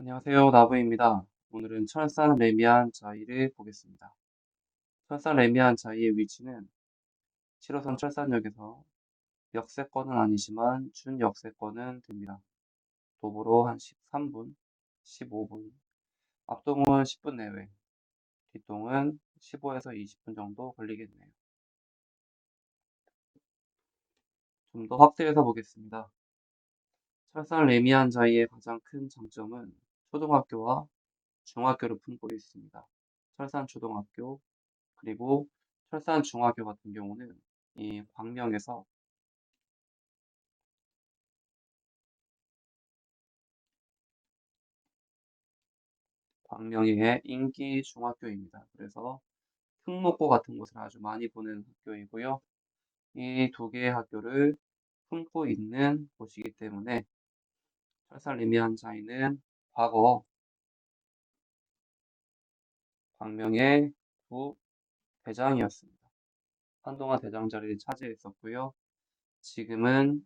안녕하세요. 나부입니다. 오늘은 철산 레미안 자이를 보겠습니다. 철산 레미안 자이의 위치는 7호선 철산역에서 역세권은 아니지만 준역세권은 됩니다. 도보로 한 13분, 15분, 앞동은 10분 내외, 뒷동은 15에서 20분 정도 걸리겠네요. 좀 더 확대해서 보겠습니다. 철산 레미안 자이의 가장 큰 장점은 초등학교와 중학교를 품고 있습니다. 철산 초등학교, 그리고 철산 중학교 같은 경우는 이 광명의 인기 중학교입니다. 그래서 특목고 같은 곳을 아주 많이 보는 학교이고요. 이 두 개의 학교를 품고 있는 곳이기 때문에 철산 리미안자이는 과거 광명의 부 대장이었습니다. 한동안 대장 자리를 차지했었고요. 지금은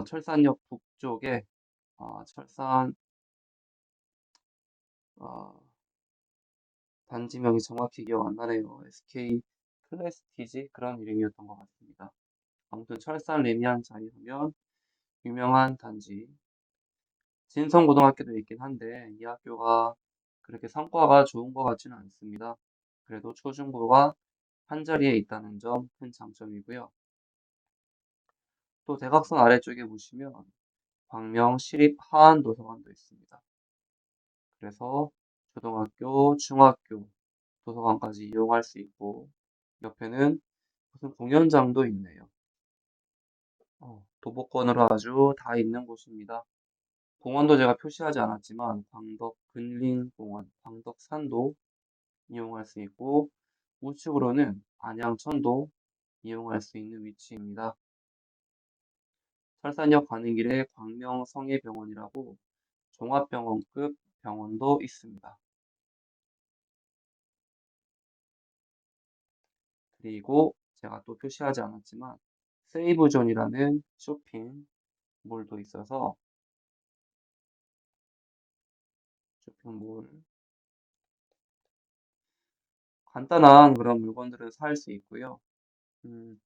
철산역 북쪽에 철산 어, 단지명이 정확히 기억 안 나네요. SK 클래스티지 그런 이름이었던 것 같습니다. 아무튼 철산 레미안 자이 하면 유명한 단지 진성고등학교도 있긴 한데 이 학교가 그렇게 성과가 좋은 것 같지는 않습니다. 그래도 초중고가 한 자리에 있다는 점 큰 장점이고요. 또 대각선 아래쪽에 보시면 광명 시립 하안도서관도 있습니다. 그래서 초등학교, 중학교 도서관까지 이용할 수 있고 옆에는 무슨 공연장도 있네요. 도보권으로 아주 다 있는 곳입니다. 공원도 제가 표시하지 않았지만 광덕 근린공원, 광덕산도 이용할 수 있고 우측으로는 안양천도 이용할 수 있는 위치입니다. 철산역 가는 길에 광명성해병원이라고 종합병원급 병원도 있습니다. 그리고 제가 또 표시하지 않았지만 세이브존이라는 쇼핑몰도 있어서 쇼핑몰 간단한 그런 물건들을 살 수 있고요. 음,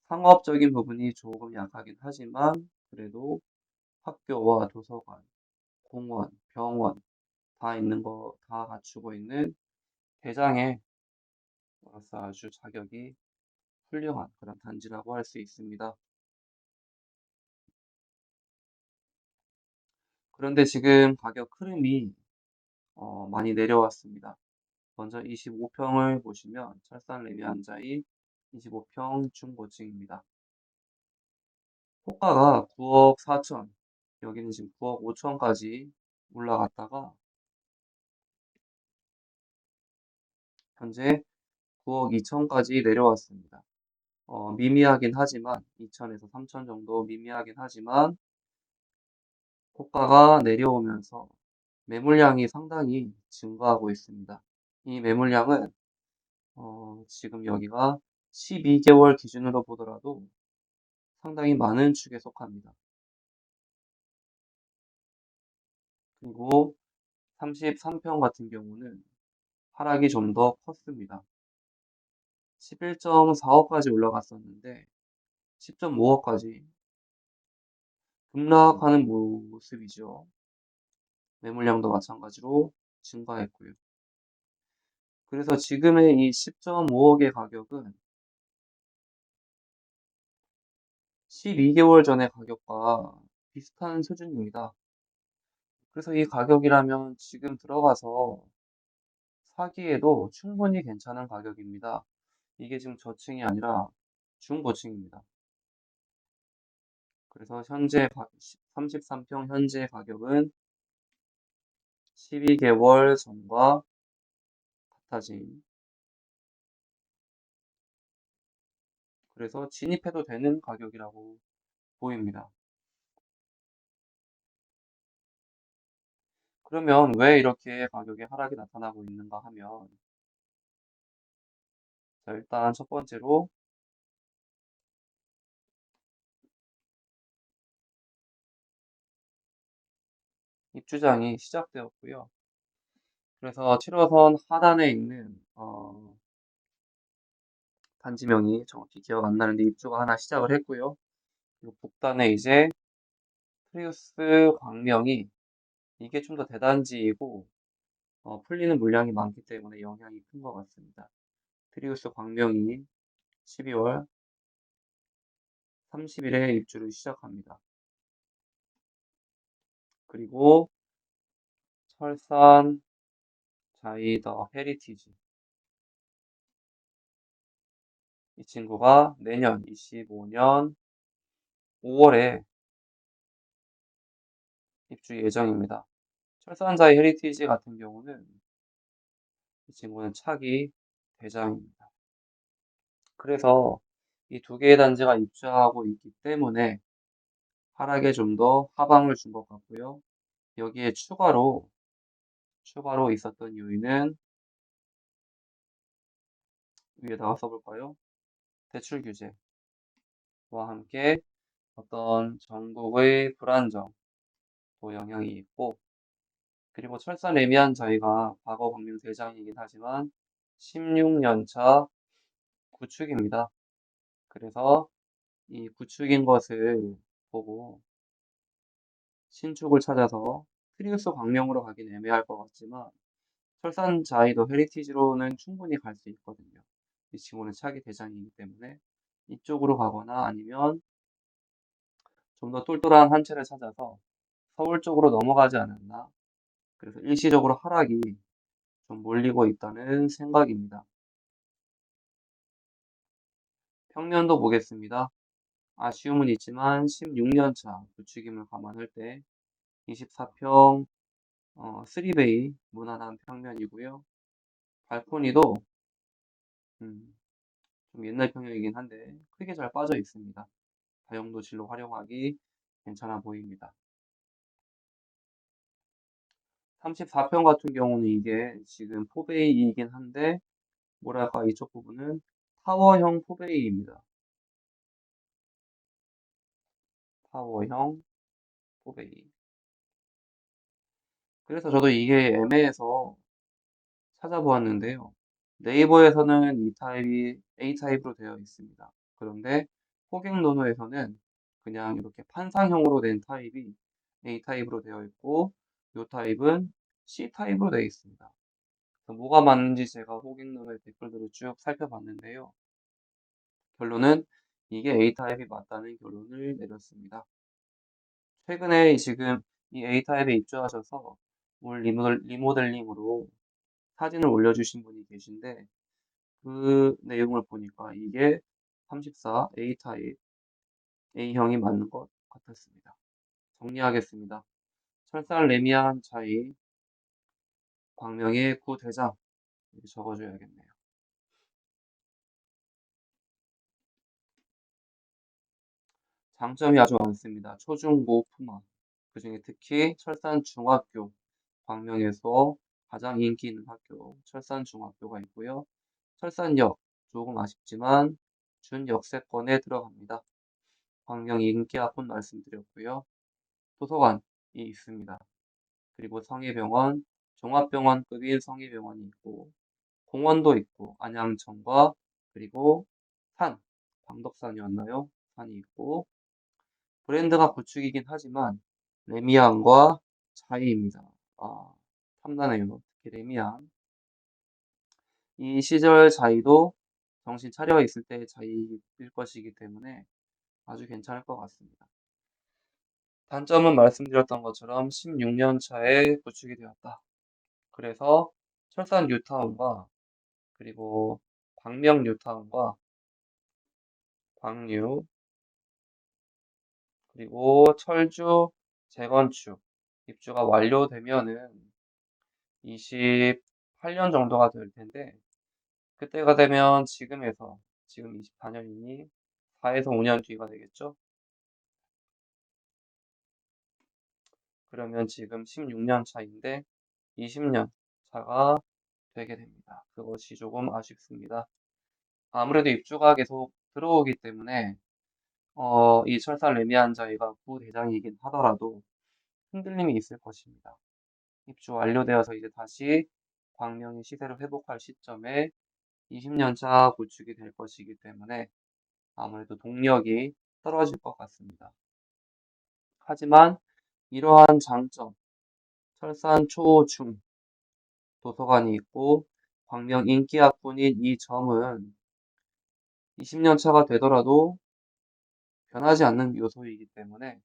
상업적인 부분이 조금 약하긴 하지만 그래도 학교와 도서관, 공원, 병원 다 있는 거 다 갖추고 있는 대장의 아주 자격이 훌륭한 그런 단지라고 할 수 있습니다. 그런데 지금 가격 흐름이 많이 내려왔습니다. 먼저 25평을 보시면 철산 레미안자이 25평 중고층입니다. 호가가 9억 4천, 여기는 지금 9억 5천까지 올라갔다가 현재 9억 2천까지 내려왔습니다. 미미하긴 하지만 2천에서 3천 정도 미미하긴 하지만 호가가 내려오면서 매물량이 상당히 증가하고 있습니다. 이 매물량은 지금 여기가 12개월 기준으로 보더라도 상당히 많은 축에 속합니다. 그리고 33평 같은 경우는 하락이 좀 더 컸습니다. 11.4억까지 올라갔었는데 10.5억까지 급락하는 모습이죠. 매물량도 마찬가지로 증가했고요. 그래서 지금의 이 10.5억의 가격은 12개월 전의 가격과 비슷한 수준입니다. 그래서 이 가격이라면 지금 들어가서 사기에도 충분히 괜찮은 가격입니다. 이게 지금 저층이 아니라 중고층입니다. 그래서 현재 33평 현재 가격은 12개월 전과 같아진, 그래서 진입해도 되는 가격이라고 보입니다. 그러면 왜 이렇게 가격의 하락이 나타나고 있는가 하면, 자, 일단 첫 번째로 입주장이 시작되었고요. 그래서 7호선 하단에 있는 단지명이 정확히 기억 안 나는데 입주가 하나 시작을 했고요. 그리고 북단에 이제 프리우스 광명이 이게 좀 더 대단지이고 풀리는 물량이 많기 때문에 영향이 큰 것 같습니다. 프리우스 광명이 12월 30일에 입주를 시작합니다. 그리고 철산 자이더 헤리티지 이 친구가 내년 25년 5월에 입주 예정입니다. 철산자이 헤리티지 같은 경우는 이 친구는 차기 대장입니다. 그래서 이 두 개의 단지가 입주하고 있기 때문에 하락에 좀 더 하방을 준 것 같고요. 여기에 추가로 있었던 요인은 위에다가 써볼까요? 대출 규제와 함께 어떤 전국의 불안정도 영향이 있고, 그리고 철산 레미안 저희가 과거 광명 대장이긴 하지만 16년 차 구축입니다. 그래서 이 구축인 것을 보고 신축을 찾아서 프리우스 광명으로 가긴 애매할 것 같지만 철산 자이도 헤리티지로는 충분히 갈 수 있거든요. 이 친구는 차기 대장이기 때문에 이쪽으로 가거나 아니면 좀 더 똘똘한 한 채를 찾아서 서울 쪽으로 넘어가지 않았나. 그래서 일시적으로 하락이 좀 몰리고 있다는 생각입니다. 평면도 보겠습니다. 아쉬움은 있지만 16년 차 구축임을 감안할 때 24평 3베이 무난한 평면이고요. 발코니도 좀 옛날 평형이긴 한데 크게 잘 빠져 있습니다. 다용도실로 활용하기 괜찮아 보입니다. 34평 같은 경우는 이게 지금 포베이이긴 한데 뭐랄까 이쪽 부분은 타워형 포베이입니다. 타워형 포베이. 그래서 저도 이게 애매해서 찾아보았는데요. 네이버에서는 이 타입이 A타입으로 되어 있습니다. 그런데 호갱노노에서는 그냥 이렇게 판상형으로 된 타입이 A타입으로 되어 있고 이 타입은 C타입으로 되어 있습니다. 그래서 뭐가 맞는지 제가 호갱노노의 댓글들을 쭉 살펴봤는데요. 결론은 이게 A타입이 맞다는 결론을 내렸습니다. 최근에 지금 이 A타입에 입주하셔서 올 리모델링으로 사진을 올려주신 분이 계신데 그 내용을 보니까 이게 34 A타입 A형이 맞는 것 같았습니다. 정리하겠습니다. 철산 레미안 차이 광명의 구대장 이렇게 적어줘야겠네요. 장점이 아주 많습니다. 초중고 품화 그중에 특히 철산 중학교 광명에서 가장 인기 있는 학교 철산 중학교가 있고요. 철산역 조금 아쉽지만 준역세권에 들어갑니다. 광명 인기 학원 말씀드렸고요. 도서관이 있습니다. 그리고 성의병원, 종합병원급인 성의병원이 있고 공원도 있고 안양천과 그리고 산, 광덕산이었나요? 산이 있고 브랜드가 구축이긴 하지만 레미안과 자이입니다. 아, 탐나네요. 특히 레미안. 이 시절 자이도 정신 차려 있을 때 자이일 것이기 때문에 아주 괜찮을 것 같습니다. 단점은 말씀드렸던 것처럼 16년 차에 구축이 되었다. 그래서 철산 뉴타운과 그리고 광명 뉴타운과 광류 그리고 철주 재건축 입주가 완료되면은 28년 정도가 될 텐데 그때가 되면 지금 24년이니 4에서 5년 뒤가 되겠죠? 그러면 지금 16년 차인데 20년 차가 되게 됩니다. 그것이 조금 아쉽습니다. 아무래도 입주가 계속 들어오기 때문에 이 철산 레미안 저희가 부대장이긴 하더라도 흔들림이 있을 것입니다. 입주 완료되어서 이제 다시 광명이 시세를 회복할 시점에 20년 차 구축이 될 것이기 때문에 아무래도 동력이 떨어질 것 같습니다. 하지만 이러한 장점, 철산 초중 도서관이 있고 광명 인기 학군인 이 점은 20년 차가 되더라도 변하지 않는 요소이기 때문에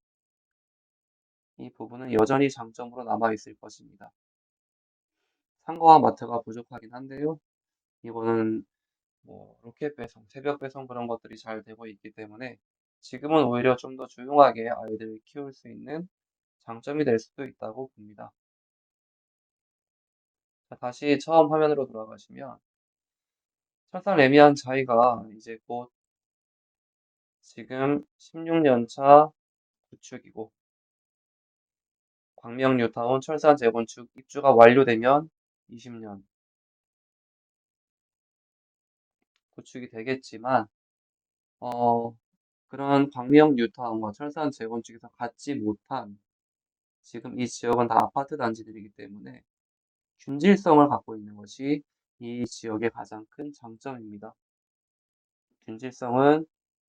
이 부분은 여전히 장점으로 남아 있을 것입니다. 상가와 마트가 부족하긴 한데요. 이거는 뭐 로켓 배송, 새벽 배송 그런 것들이 잘 되고 있기 때문에 지금은 오히려 좀 더 조용하게 아이들을 키울 수 있는 장점이 될 수도 있다고 봅니다. 자, 다시 처음 화면으로 돌아가시면 철산 레미안 자이가 이제 곧 지금 16년 차 구축이고 광명 뉴타운 철산 재건축 입주가 완료되면 20년 구축이 되겠지만 어 그런 광명 뉴타운과 철산 재건축에서 갖지 못한 지금 이 지역은 다 아파트 단지들이기 때문에 균질성을 갖고 있는 것이 이 지역의 가장 큰 장점입니다. 균질성은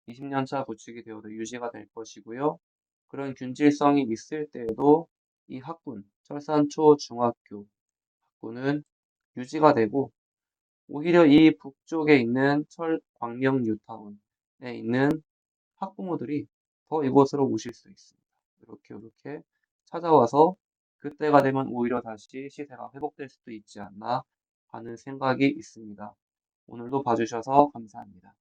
20년 차 구축이 되어도 유지가 될 것이고요. 그런 균질성이 있을 때에도 이 학군, 철산초중학교 학군은 유지가 되고 오히려 이 북쪽에 있는 광명 뉴타운에 있는 학부모들이 더 이곳으로 오실 수 있습니다. 이렇게 찾아와서 그때가 되면 오히려 다시 시세가 회복될 수도 있지 않나 하는 생각이 있습니다. 오늘도 봐주셔서 감사합니다.